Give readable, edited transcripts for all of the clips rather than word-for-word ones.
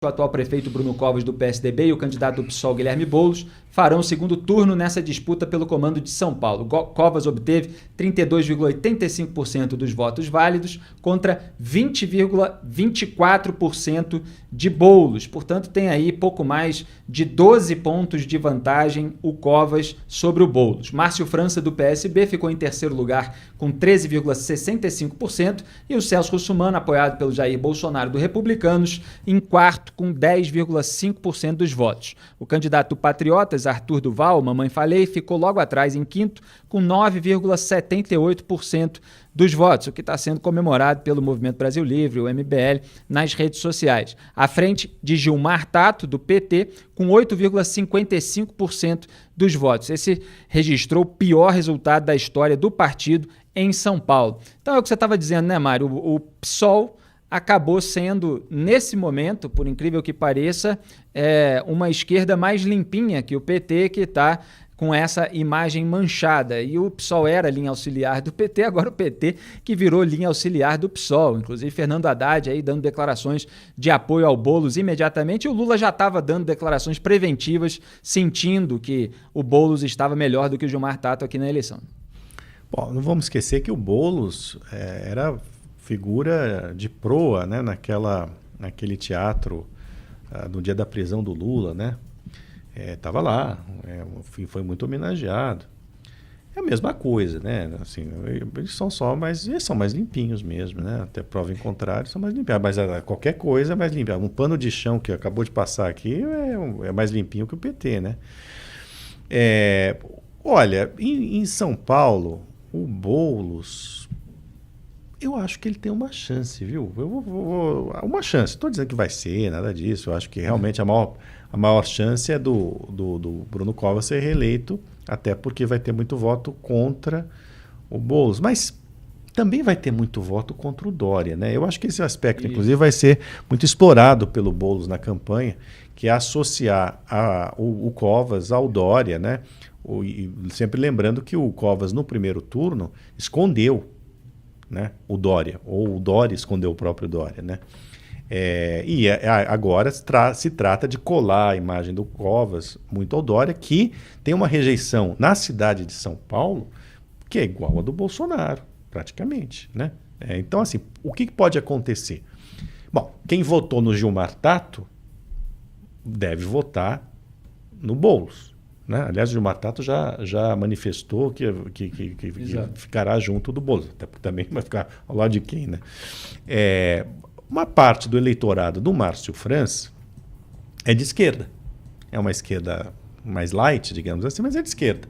O atual prefeito Bruno Covas, do PSDB, e o candidato do PSOL, Guilherme Boulos, farão o segundo turno nessa disputa pelo comando de São Paulo. Covas obteve 32,85% dos votos válidos contra 20,24% de Boulos. Portanto, tem aí pouco mais de 12 pontos de vantagem o Covas sobre o Boulos. Márcio França, do PSB, ficou em terceiro lugar com 13,65% e o Celso Russomano, apoiado pelo Jair Bolsonaro, do Republicanos, em quarto com 10,5% dos votos. O candidato do Patriotas, Arthur Duval, Mamãe Falei, ficou logo atrás em quinto com 9,78% dos votos, o que está sendo comemorado pelo Movimento Brasil Livre, o MBL, nas redes sociais. À frente de Gilmar Tato, do PT, com 8,55% dos votos. Esse registrou o pior resultado da história do partido em São Paulo. Então é o que você estava dizendo, né, Mário? O PSOL acabou sendo, nesse momento, por incrível que pareça, uma esquerda mais limpinha que o PT, que está com essa imagem manchada. E o PSOL era linha auxiliar do PT, agora o PT que virou linha auxiliar do PSOL. Inclusive Fernando Haddad aí dando declarações de apoio ao Boulos imediatamente. O Lula já estava dando declarações preventivas, sentindo que o Boulos estava melhor do que o Gilmar Tato aqui na eleição. Bom, não vamos esquecer que o Boulos era figura de proa, né, naquele teatro no dia da prisão do Lula, né? Estava lá, foi muito homenageado. É a mesma coisa, né? Assim, eles são mais limpinhos mesmo, né? Até prova em contrário, são mais limpinhos. Mas qualquer coisa é mais limpinho. Um pano de chão que acabou de passar aqui é mais limpinho que o PT, né? Olha, em São Paulo, o Boulos, eu acho que ele tem uma chance, viu? Uma chance. Estou dizendo que vai ser, nada disso. Eu acho que realmente a maior chance é do Bruno Covas ser reeleito, até porque vai ter muito voto contra o Boulos. Mas também vai ter muito voto contra o Dória, né? Eu acho que esse aspecto, inclusive, vai ser muito explorado pelo Boulos na campanha, que é associar o Covas ao Dória, né? E sempre lembrando que o Covas, no primeiro turno, escondeu, né, o Dória, ou o Dória escondeu o próprio Dória, né? Agora se trata de colar a imagem do Covas muito ao Dória, que tem uma rejeição na cidade de São Paulo que é igual a do Bolsonaro, praticamente, né? Então, assim, o que pode acontecer? Bom, quem votou no Gilmar Tato deve votar no Boulos, né? Aliás, o Gilmar Tato já manifestou que ficará junto do Boulos, até porque também vai ficar ao lado de quem, né? Uma parte do eleitorado do Márcio França é de esquerda. É uma esquerda mais light, digamos assim, mas é de esquerda.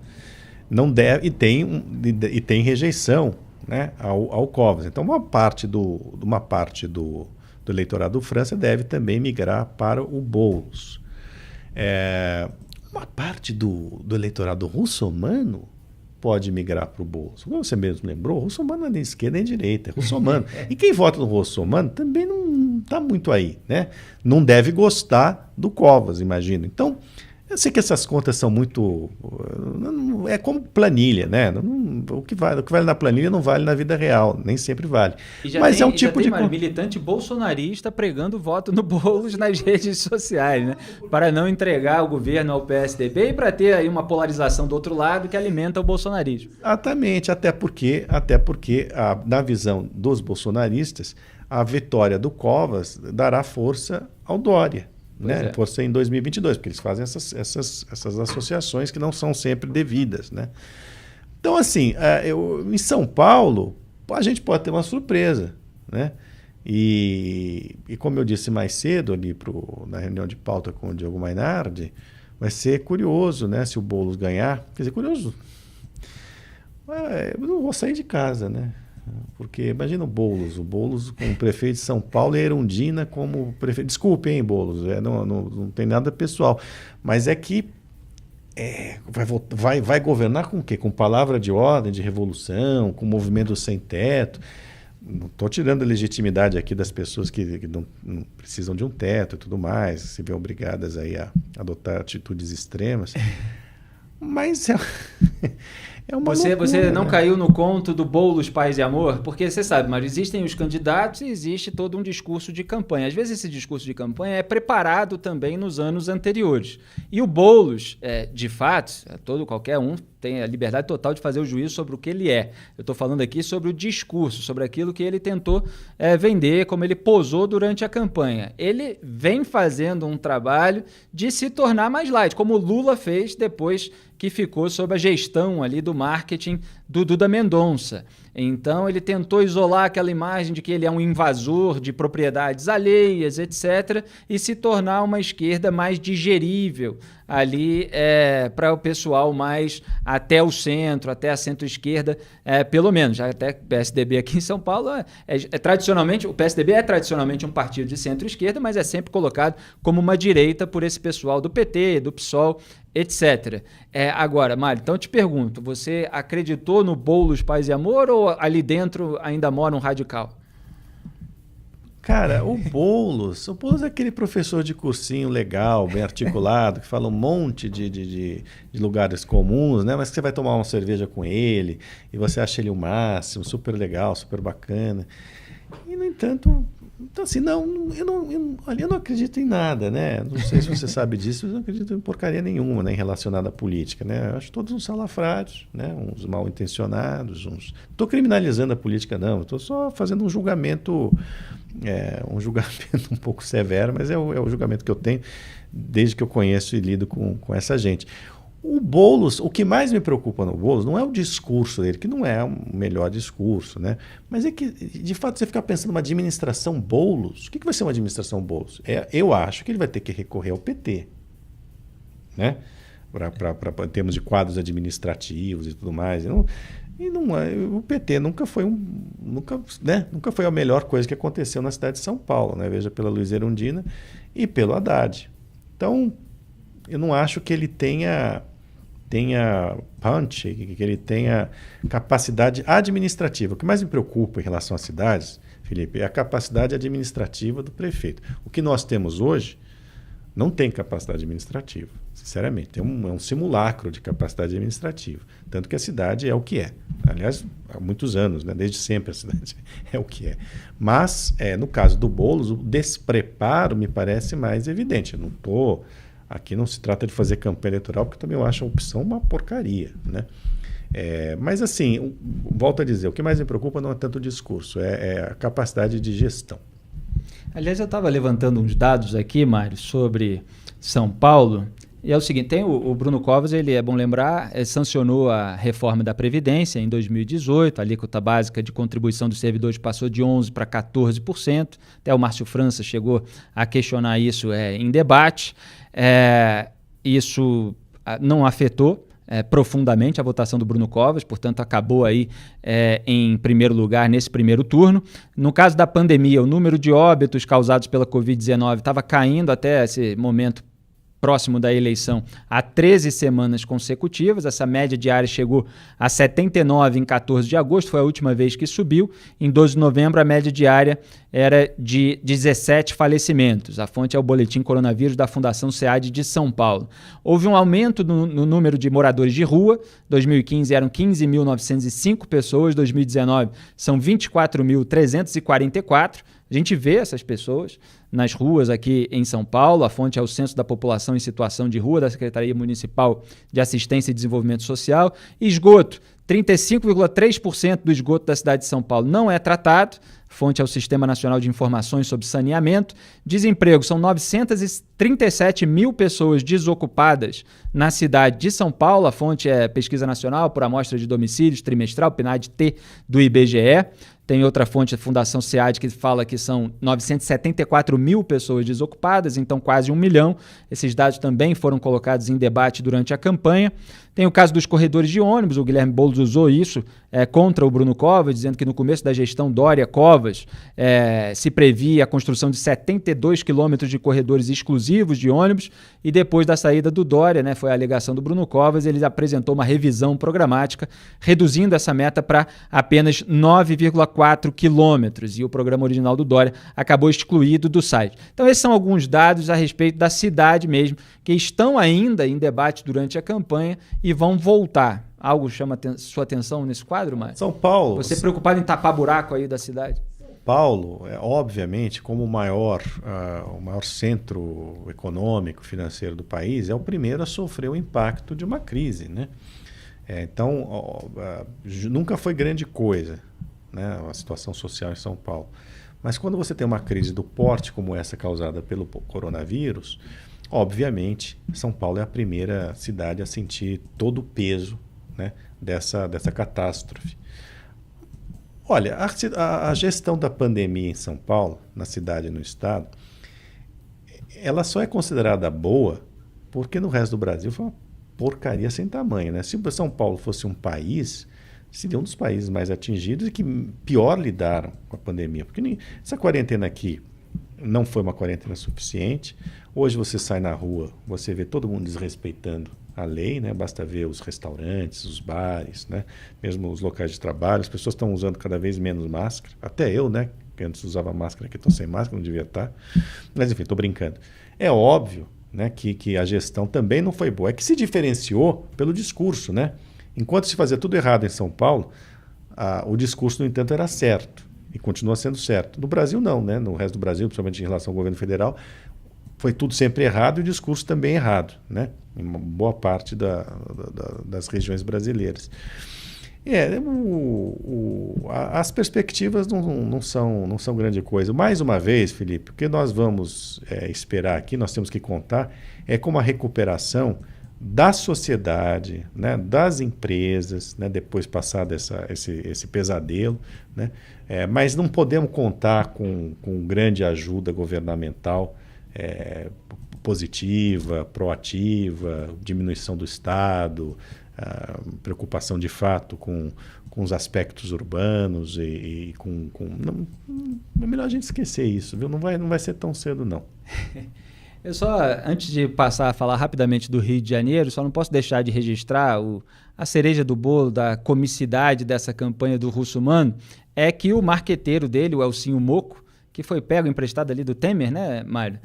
Não deve, e tem rejeição, né, ao Covas. Então, uma parte do eleitorado do França deve também migrar para o Boulos. Uma parte do eleitorado russomano pode migrar para o Boulos. Como você mesmo lembrou, o russomano não é nem esquerda nem direita, é russomano. E quem vota no russomano também não está muito aí, né? Não deve gostar do Covas, imagino. Então, eu sei que essas contas são muito... É como planilha, né? O que vale na planilha não vale na vida real, nem sempre vale. Mas é um tipo de... militante bolsonarista pregando voto no Boulos nas redes sociais, né? Para não entregar o governo ao PSDB e para ter aí uma polarização do outro lado que alimenta o bolsonarismo. Exatamente, até porque na visão dos bolsonaristas, a vitória do Covas dará força ao Dória. Né? Força em 2022, porque eles fazem essas associações que não são sempre devidas, né? Então, assim, em São Paulo, a gente pode ter uma surpresa, né? E como eu disse mais cedo ali na reunião de pauta com o Diogo Mainardi, vai ser curioso, né, se o Boulos ganhar. Quer dizer, curioso, eu não vou sair de casa, né? Porque imagina o Boulos como prefeito de São Paulo e a Erundina como prefeito. Desculpe, hein, Boulos, não tem nada pessoal. Mas é que vai governar com o quê? Com palavra de ordem, de revolução, com movimento sem teto. Não estou tirando a legitimidade aqui das pessoas que não precisam de um teto e tudo mais, se vêem obrigadas aí a adotar atitudes extremas. Mas É uma Você loucura, não né? caiu no conto do Boulos Paz e Amor? Porque você sabe, Mário, existem os candidatos e existe todo um discurso de campanha. Às vezes esse discurso de campanha é preparado também nos anos anteriores. E o Boulos, de fato, qualquer um tem a liberdade total de fazer o juízo sobre o que ele é. Eu estou falando aqui sobre o discurso, sobre aquilo que ele tentou vender, como ele posou durante a campanha. Ele vem fazendo um trabalho de se tornar mais light, como o Lula fez depois que ficou sob a gestão ali do marketing do Duda Mendonça. Então ele tentou isolar aquela imagem de que ele é um invasor de propriedades alheias, etc., e se tornar uma esquerda mais digerível ali para o pessoal mais até o centro, até a centro-esquerda, pelo menos. Já até o PSDB aqui em São Paulo tradicionalmente, o PSDB é tradicionalmente um partido de centro-esquerda, mas é sempre colocado como uma direita por esse pessoal do PT, do PSOL, etc. Agora, Mário, então eu te pergunto, você acreditou no Boulos Paz e Amor ou ali dentro ainda mora um radical? Cara, o Boulos é aquele professor de cursinho legal, bem articulado, que fala um monte de lugares comuns, né? Mas que você vai tomar uma cerveja com ele e você acha ele o máximo, super legal, super bacana. E, no entanto, então, assim, eu não acredito em nada, né? Não sei se você sabe disso, eu não acredito em porcaria nenhuma, né, relacionada à política, né? Eu acho todos uns salafrários, né? Uns mal intencionados, Não estou criminalizando a política, não. Estou só fazendo um julgamento um pouco severo, mas é o julgamento que eu tenho desde que eu conheço e lido com essa gente. O Boulos, o que mais me preocupa no Boulos não é o discurso dele, que não é o melhor discurso, né? Mas é que, de fato, você fica pensando numa administração Boulos. O que vai ser uma administração Boulos? Eu acho que ele vai ter que recorrer ao PT, né? Em termos de quadros administrativos e tudo mais. O PT nunca foi a melhor coisa que aconteceu na cidade de São Paulo, né? Veja pela Luiza Erundina e pelo Haddad. Então, eu não acho que ele tenha punch, que ele tenha capacidade administrativa. O que mais me preocupa em relação às cidades, Felipe, é a capacidade administrativa do prefeito. O que nós temos hoje não tem capacidade administrativa, sinceramente. É um simulacro de capacidade administrativa. Tanto que a cidade é o que é. Aliás, há muitos anos, né? Desde sempre a cidade é o que é. Mas, no caso do Boulos, o despreparo me parece mais evidente. Aqui não se trata de fazer campanha eleitoral, porque também eu acho a opção uma porcaria, né? Mas, assim, volto a dizer, o que mais me preocupa não é tanto o discurso, é a capacidade de gestão. Aliás, eu estava levantando uns dados aqui, Mário, sobre São Paulo, e é o seguinte, tem o Bruno Covas, ele é bom lembrar, sancionou a reforma da Previdência em 2018, a alíquota básica de contribuição dos servidores passou de 11% para 14%, até o Márcio França chegou a questionar isso em debate. Isso não afetou profundamente a votação do Bruno Covas, portanto acabou aí em primeiro lugar nesse primeiro turno. No caso da pandemia, o número de óbitos causados pela Covid-19 estava caindo até esse momento próximo da eleição há 13 semanas consecutivas. Essa média diária chegou a 79 em 14 de agosto, foi a última vez que subiu. Em 12 de novembro, a média diária era de 17 falecimentos. A fonte é o Boletim Coronavírus da Fundação SEAD de São Paulo. Houve um aumento no número de moradores de rua. 2015 eram 15.905 pessoas, 2019 são 24.344. A gente vê essas pessoas nas ruas aqui em São Paulo. A fonte é o Censo da População em Situação de Rua da Secretaria Municipal de Assistência e Desenvolvimento Social. Esgoto, 35,3% do esgoto da cidade de São Paulo não é tratado. Fonte é o Sistema Nacional de Informações sobre Saneamento. Desemprego, são 937 mil pessoas desocupadas na cidade de São Paulo. A fonte é Pesquisa Nacional por Amostra de Domicílios Trimestral, PNAD-T, do IBGE. Tem outra fonte, a Fundação SEAD, que fala que são 974 mil pessoas desocupadas, então quase 1 milhão. Esses dados também foram colocados em debate durante a campanha. Tem o caso dos corredores de ônibus, o Guilherme Boulos usou isso contra o Bruno Covas, dizendo que no começo da gestão Dória-Covas se previa a construção de 72 quilômetros de corredores exclusivos de ônibus, e depois da saída do Dória, foi a alegação do Bruno Covas, ele apresentou uma revisão programática, reduzindo essa meta para apenas 9,4 quilômetros, e o programa original do Dória acabou excluído do site. Então esses são alguns dados a respeito da cidade mesmo, que estão ainda em debate durante a campanha e vão voltar Algo chama sua atenção nesse quadro, Mário? São Paulo... Você preocupado em tapar buraco aí da cidade? Paulo, obviamente, como o maior centro econômico, financeiro do país, é o primeiro a sofrer o impacto de uma crise, né? Então, nunca foi grande coisa, né, a situação social em São Paulo. Mas quando você tem uma crise do porte como essa causada pelo coronavírus, obviamente, São Paulo é a primeira cidade a sentir todo o peso, né, dessa catástrofe. Olha, a gestão da pandemia em São Paulo, na cidade e no estado, ela só é considerada boa porque no resto do Brasil foi uma porcaria sem tamanho, né? Se São Paulo fosse um país, seria um dos países mais atingidos e que pior lidaram com a pandemia. Porque essa quarentena aqui não foi uma quarentena suficiente. Hoje você sai na rua, você vê todo mundo desrespeitando a lei, né? Basta ver os restaurantes, os bares, né? Mesmo os locais de trabalho, as pessoas estão usando cada vez menos máscara. Até eu, né? Que antes usava máscara, que estou sem máscara, não devia estar. Mas enfim, estou brincando. É óbvio, né, que a gestão também não foi boa. É que se diferenciou pelo discurso, né? Enquanto se fazia tudo errado em São Paulo, o discurso, no entanto, era certo e continua sendo certo. No Brasil não, né? No resto do Brasil, principalmente em relação ao governo federal, foi tudo sempre errado e o discurso também errado, né? Em uma boa parte das regiões brasileiras. As perspectivas não são grande coisa. Mais uma vez, Felipe, o que nós vamos esperar aqui, nós temos que contar, é com uma recuperação da sociedade, né, das empresas, né, depois passado esse pesadelo, né, mas não podemos contar com grande ajuda governamental positiva, proativa, diminuição do Estado, preocupação de fato com os aspectos urbanos e não, é melhor a gente esquecer isso, viu? Não vai ser tão cedo, não. Eu só, antes de passar a falar rapidamente do Rio de Janeiro, só não posso deixar de registrar a cereja do bolo da comicidade dessa campanha do Russomano, é que o marqueteiro dele, o Elcinho Moco, que foi pego emprestado ali do Temer, né, Mário?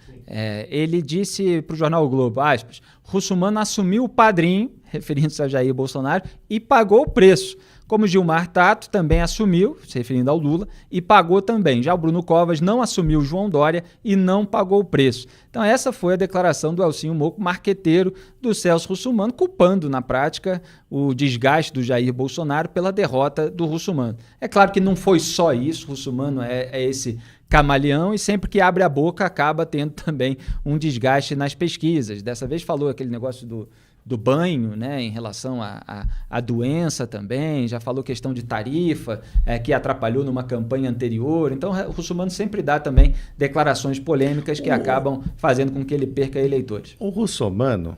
Ele disse para o jornal o Globo, aspas, Russomano assumiu o padrinho, referindo-se a Jair Bolsonaro, e pagou o preço. Como Gilmar Tato também assumiu, se referindo ao Lula, e pagou também. Já o Bruno Covas não assumiu o João Dória e não pagou o preço. Então essa foi a declaração do Elcinho Moco, marqueteiro do Celso Russomano, culpando na prática o desgaste do Jair Bolsonaro pela derrota do Russomano. É claro que não foi só isso, o Russomano é esse camaleão e sempre que abre a boca acaba tendo também um desgaste nas pesquisas. Dessa vez falou aquele negócio do banho, né, em relação à doença também, já falou questão de tarifa, que atrapalhou numa campanha anterior. Então, o Russomano sempre dá também declarações polêmicas que acabam fazendo com que ele perca eleitores. O Russomano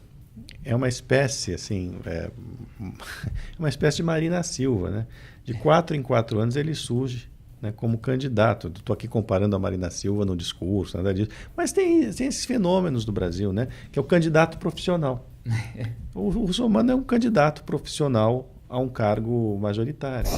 é uma espécie, assim, uma espécie de Marina Silva, né? De 4 em 4 anos ele surge, né, como candidato. Estou aqui comparando a Marina Silva no discurso, nada disso. Mas tem esses fenômenos do Brasil, né, que é o candidato profissional. O Russomano é um candidato profissional a um cargo majoritário.